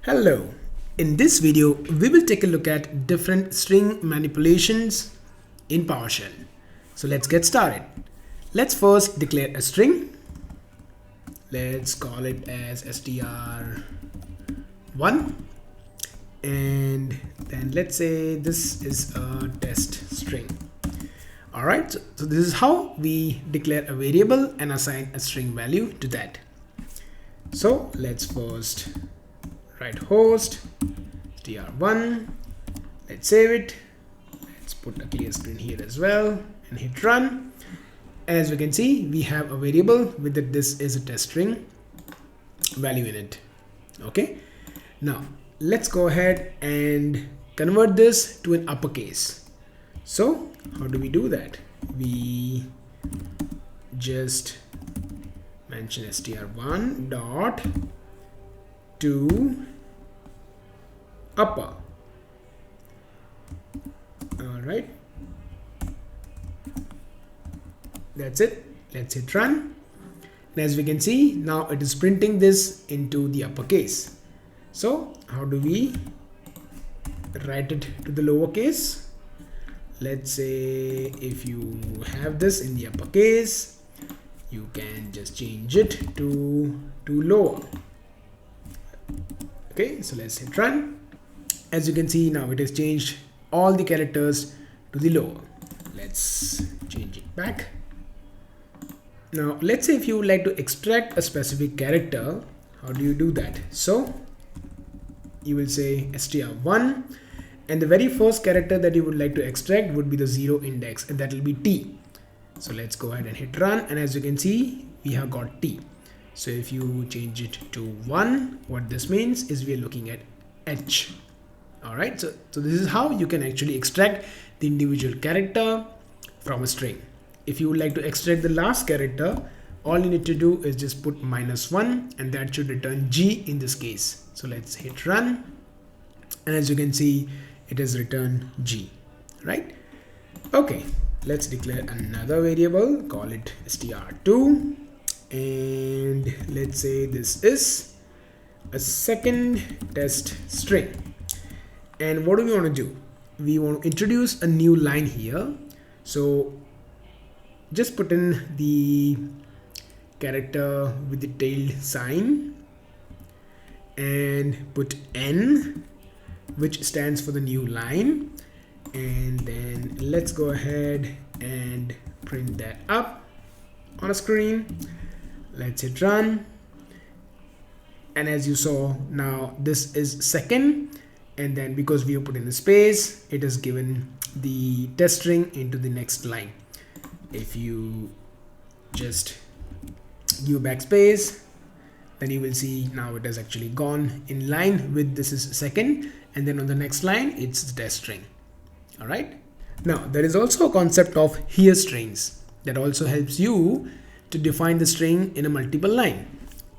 Hello. In this video, we will take a look at different string manipulations in PowerShell. So let's get started. Let's first declare a string. Let's call it as str1. And then let's say this is a test string. Alright, so this is how we declare a variable and assign a string value to that. So let's first write host str1. Let's save it. Let's put a clear screen here as well and hit run. As we can see, we have a variable with that this is a test string value in it. Okay, now let's go ahead and convert this to an uppercase. So how do we do that? We just mention str1 dot to upper. All right, that's it. Let's hit run. And as we can see, now it is printing this into the uppercase. So how do we write it to the lowercase? Let's say if you have this in the uppercase, you can just change it to lower. Okay, so let's hit run. As you can see, now it has changed all the characters to the lower. Let's change it back. Now let's say if you would like to extract a specific character, how do you do that? So you will say str1, and the very first character that you would like to extract would be the 0 index, and that will be T. So let's go ahead and hit run, and as you can see, we have got T. So if you change it to 1, what this means is we are looking at H. Alright, so this is how you can actually extract the individual character from a string. If you would like to extract the last character, all you need to do is just put -1, and that should return G in this case. So let's hit run, and as you can see, it has returned G, right? Okay, let's declare another variable, call it str2, and let's say this is a second test string. And what do we want to do? We want to introduce a new line here. So just put in the character with the tail sign and put N, which stands for the new line, and then let's go ahead and print that up on a screen. Let's hit run, and as you saw, now this is second, and then because we have put in a space, it has given the test string into the next line. If you just give backspace, then you will see now it has actually gone in line with this is second, and then on the next line it's the test string. All right, now there is also a concept of here strings that also helps you to define the string in a multiple line.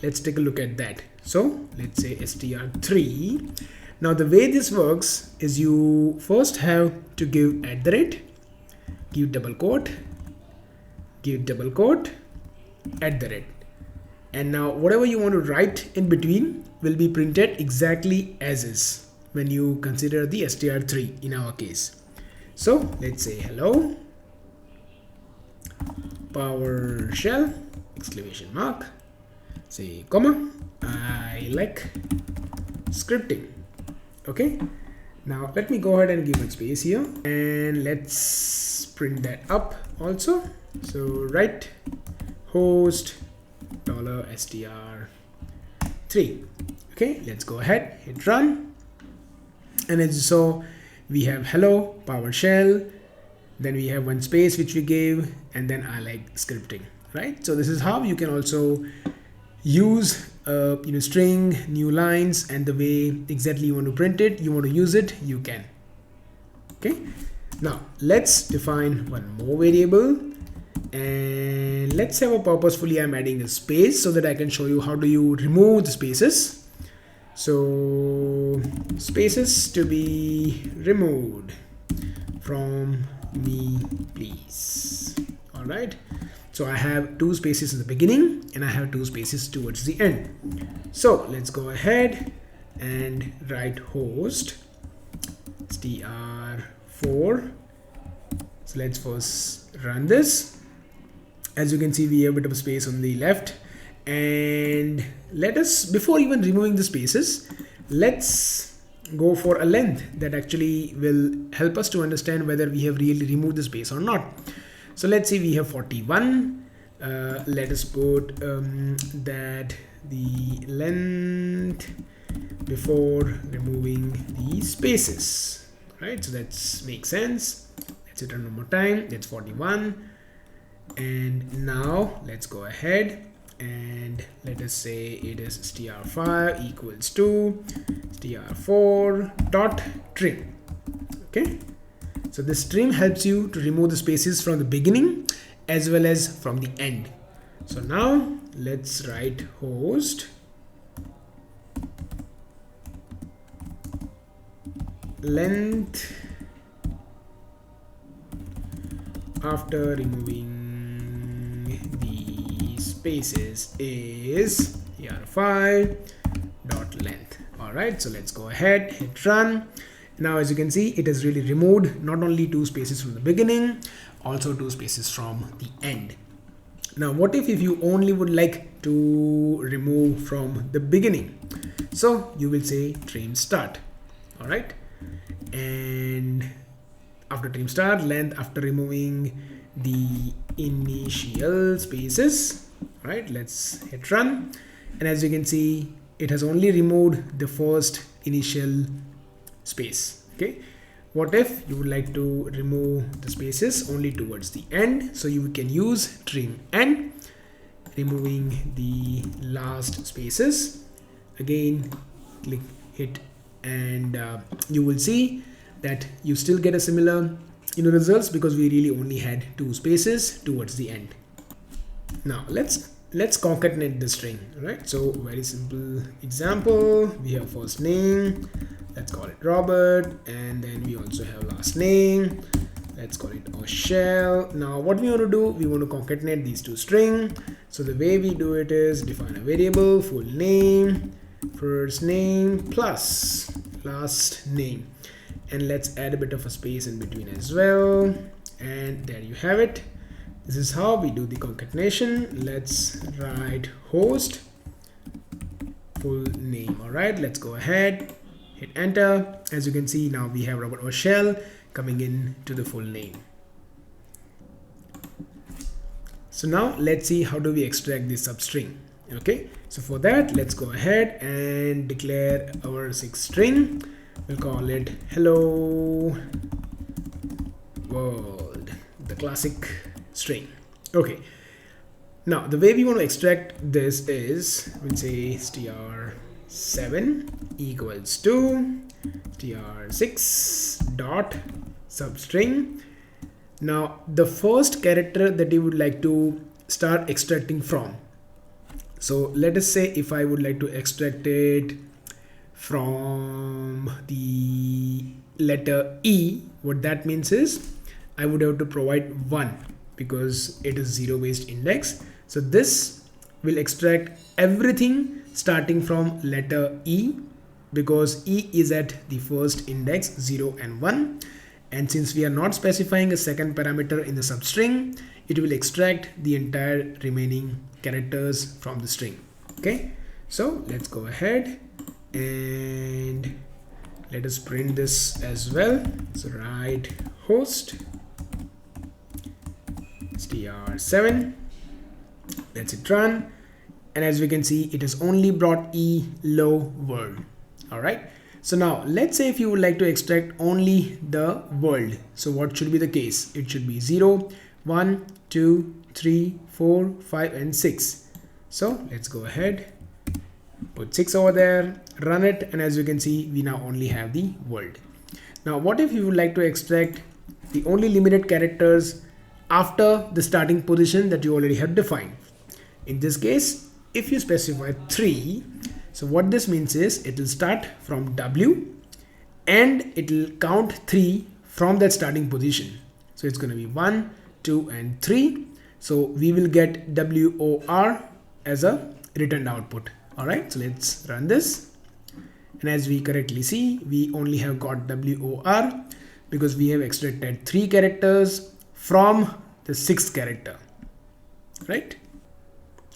Let's take a look at that. So let's say str3. Now the way this works is you first have to give @ give double quote, give double quote, @. And now whatever you want to write in between will be printed exactly as is when you consider the str3 in our case. So let's say hello PowerShell exclamation mark, say comma, I like scripting. Okay, now let me go ahead and give it space here, and let's print that up also. So write host $str3. Okay, let's go ahead, hit run, and as you saw, we have hello PowerShell, then we have one space which we gave, and then I like scripting, right? So this is how you can also use string, new lines, and the way exactly you want to print it, you want to use it, you can. Okay, now let's define one more variable, and let's say purposefully I'm adding a space so that I can show you how do you remove the spaces. So spaces to be removed from me, please. All right, So I have two spaces in the beginning and I have two spaces towards the end. So let's go ahead and write host str4. So let's first run this. As you can see, we have a bit of space on the left, and let us, before even removing the spaces, let's go for a length that actually will help us to understand whether we have really removed the space or not. So let's see, we have 41. Let us put that the length before removing the spaces, right? So that makes sense. Let's hit it one more time. That's 41. And now let's go ahead and let us say it is str5 equals to str4 dot trim. Okay, so this trim helps you to remove the spaces from the beginning as well as from the end. So now let's write host length after removing the spaces is str5 dot length. All right, so let's go ahead, hit run. Now as you can see, it has really removed not only 2 spaces from the beginning, also 2 spaces from the end. Now what if you only would like to remove from the beginning? So you will say trim start. All right, and after trim start, length after removing the initial spaces. Right, let's hit run, and as you can see, it has only removed the first initial space. Okay, what if you would like to remove the spaces only towards the end? So you can use trim end, removing the last spaces. Again, click hit, and you will see that you still get a similar results, because we really only had 2 spaces towards the end. Now let's concatenate the string. Right, so very simple example. We have first name, let's call it Robert, and then we also have last name, let's call it PowerShell. Now what we want to do, we want to concatenate these 2 strings. So the way we do it is define a variable full name, first name plus last name, and let's add a bit of a space in between as well, and there you have it. This is how we do the concatenation. Let's write host full name. All right, let's go ahead, hit enter. As you can see, now we have Robert PowerShell coming in to the full name. So now let's see how do we extract this substring. Okay, so for that, let's go ahead and declare our 6th string. We'll call it hello world, the classic string. Okay, now the way we want to extract this is, we'll say str7 equals to str6 dot substring. Now the first character that you would like to start extracting from. So let us say if I would like to extract it from the letter E, what that means is I would have to provide 1, because it is 0 based index. So this will extract everything starting from letter E, because E is at the first index 0 and 1, and since we are not specifying a second parameter in the substring, it will extract the entire remaining characters from the string. Okay, so let's go ahead and let us print this as well. So write host str7, let's hit run, and as we can see, it has only brought E low world. All right, so now let's say if you would like to extract only the world, so what should be the case? It should be 0, 1, 2, 3, 4, 5 and 6. So let's go ahead, put 6 over there, run it, and as you can see, we now only have the world. Now what if you would like to extract the only limited characters after the starting position that you already have defined? In this case, if you specify 3, so what this means is it will start from W and it will count 3 from that starting position. So it's going to be 1, 2 and 3. So we will get WOR as a returned output. All right, so let's run this, And as we correctly see, we only have got WOR because we have extracted 3 characters from the 6th character, right?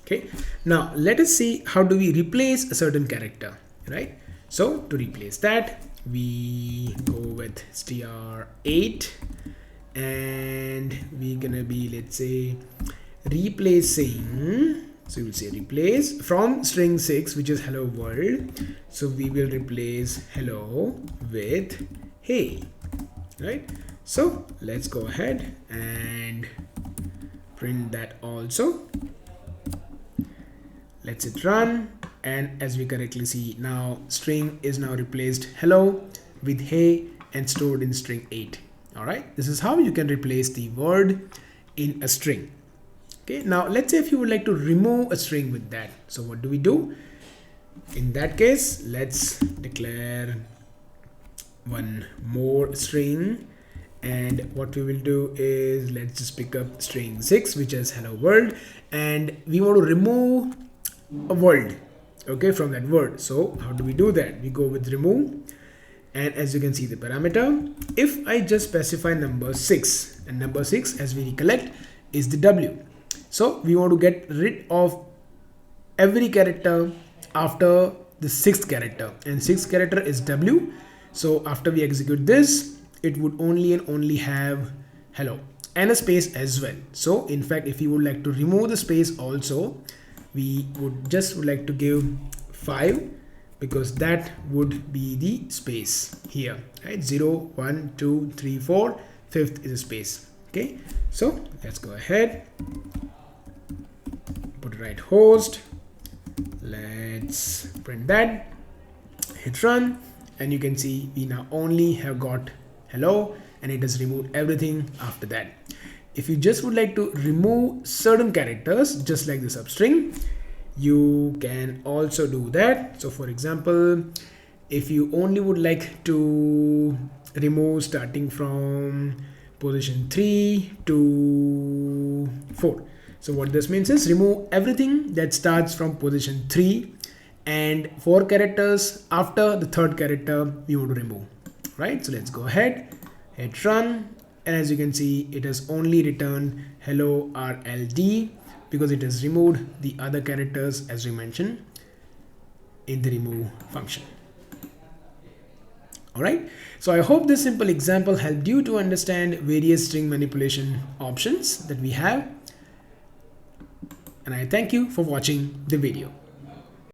Okay, now let us see how do we replace a certain character, right? So to replace that, we go with str8 and we're gonna be, let's say, replacing. So we'll say replace from string 6, which is hello world. So we will replace hello with hey, right? So let's go ahead and print that also. Let's hit run, and as we correctly see, now string is now replaced hello with hey and stored in string 8. All right, this is how you can replace the word in a string. Okay, now let's say if you would like to remove a string with that. So what do we do? In that case, let's declare one more string, and what we will do is let's just pick up string 6, which is hello world, and we want to remove a world, okay, from that word. So how do we do that? We go with remove, and as you can see the parameter, if I just specify number 6, and number 6, as we recollect, is the W. So we want to get rid of every character after the 6th character, and 6th character is W. So after we execute this, it would only and only have hello and a space as well. So in fact, if you would like to remove the space also, we would like to give 5, because that would be the space here, right? 0, 1, 2, 3, 4, 5th is a space. Okay, so let's go ahead, put the right host, let's print that, hit run, and you can see we now only have got hello, and it has removed everything after that. If you just would like to remove certain characters, just like the substring, you can also do that. So for example, if you only would like to remove starting from position 3 to 4. So what this means is remove everything that starts from position 3 and 4 characters after the 3rd character we want to remove, right? So let's go ahead, hit run, and as you can see, it has only returned hello RLD because it has removed the other characters as we mentioned in the remove function. All right, so I hope this simple example helped you to understand various string manipulation options that we have, and I thank you for watching the video.